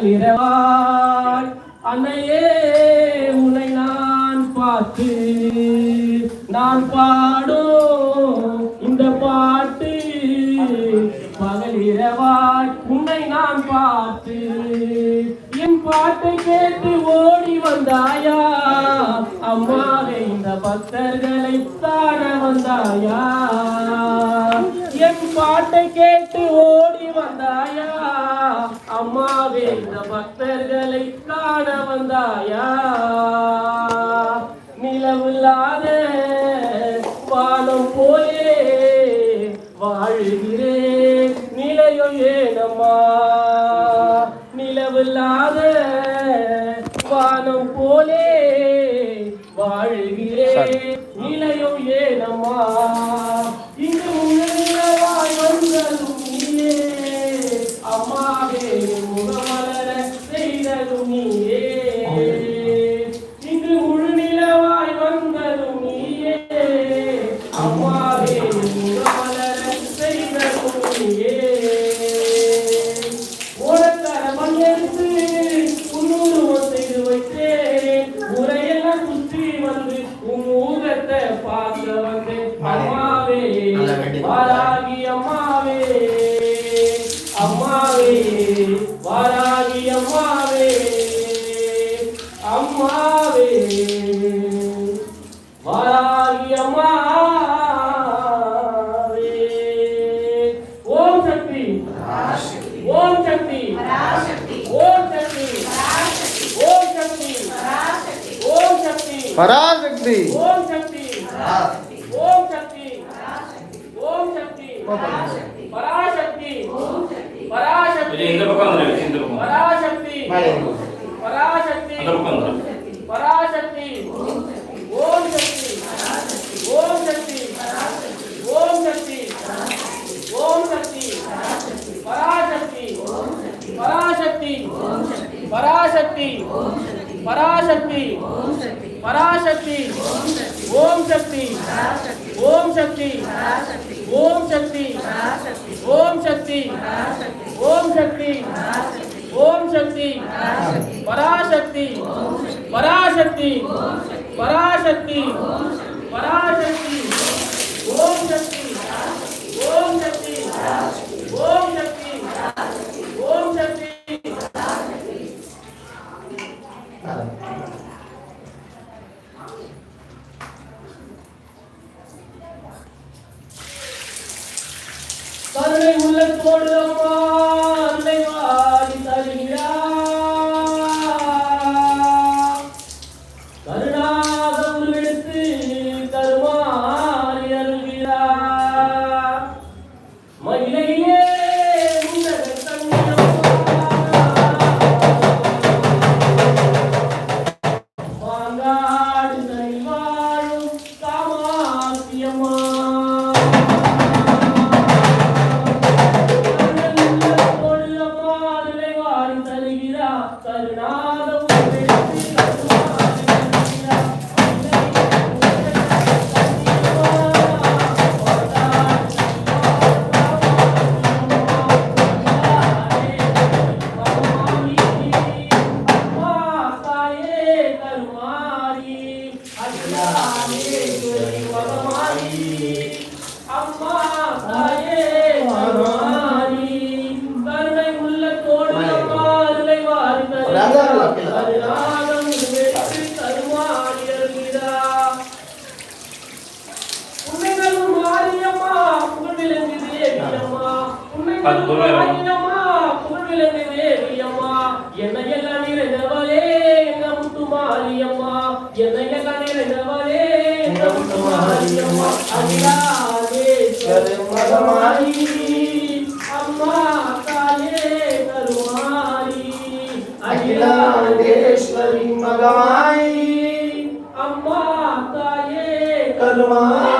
இரவாய் அன்னையே உன்னை நான் பார்த்து நான் பாடும் இந்த பாட்டு பகல் இரவாய் உன்னை நான் பார்த்து என் பாட்டை கேட்டு ஓடி வந்தாயா அம்மாவே இந்த பக்தர்களை காண வந்தாயா என் பாட்டை கேட்டு ஓடி வந்தாயா அம்மாவே இந்த பக்தர்களை காண வந்தாயா நிலவில்லாத வானம் போலே வாழ்கிறேன் நிலையோ ஏனம்மா நிலவில்லாத வானம் போலே வாழ்கிறேன் நிலையோ ஏனம்மா இங்கு உயர்வாய் வந்ததும் நீயே அம்மாவே முகமலர செய்ததும் நீயே இங்கு முழு நிலவாய் வந்ததும் நீயே அம்மாவே முகமலர செய்ததும் நீயே ஓடக்கார மண் எடுத்து உன்னுருவம் செய்து வைத்தேன் உரையெல்லாம் சுற்றி வந்து உன் ஊகத்தை பார்க்க வந்தேன் அம்மாவே வாராகி அம்மாவே அம்மாவே வாராகி அம்மாவே அம்மாவே வாராகி அம்மாவே ஓம் சக்தி ஓம் சக்தி ஓம் சக்தி ஓம் சக்தி ஓம் சக்தி பராசக்தி ஓம் சக்தி ஓம் சக்தி ஓம் சக்தி பராசக்தி பராசக்தி இந்த பக்கம் வந்து இந்த பக்கம் பராசக்தி பராசக்தி பராசக்தி ஓம் சக்தி ஓம் சக்தி ஓம் சக்தி ஓம் சக்தி பராசக்தி பராசக்தி பராசக்தி பராசக்தி பராசக்தி ஓம் சக்தி ஓம் சக்தி ஓம் சக்தி ஓம் சக்தி ஓம் சக்தி ஓம் சக்தி பராசக்தி பராசக்தி பராசக்தி பராசக்தி ஓம் சக்தி ஓம் சக்தி ஓம் சக்தி ஓம் சக்தி கருணை உள்ளத்தோடு அம்மா அன்னை வாடி தருகிறார் கருணாக உருவெடுத்து கருமாறி அருள்கிறார் மயிலையே உன்னத கண்ணியம்மா மாங்காடு தனி வாழும் காமாட்சியம்மா என்னையெல்லாம் நிறைந்தவளே எங்க முத்து மாரியம்மா என்னையெல்லாம் நிறைந்தவளே எங்க முத்து மாரியம்மா அகிலாதேஸ்வரி மகமாரி அம்மா தாயே கருமாரி அகிலாண்டேஸ்வரி மகமாயி அம்மா தாயே கருமாரி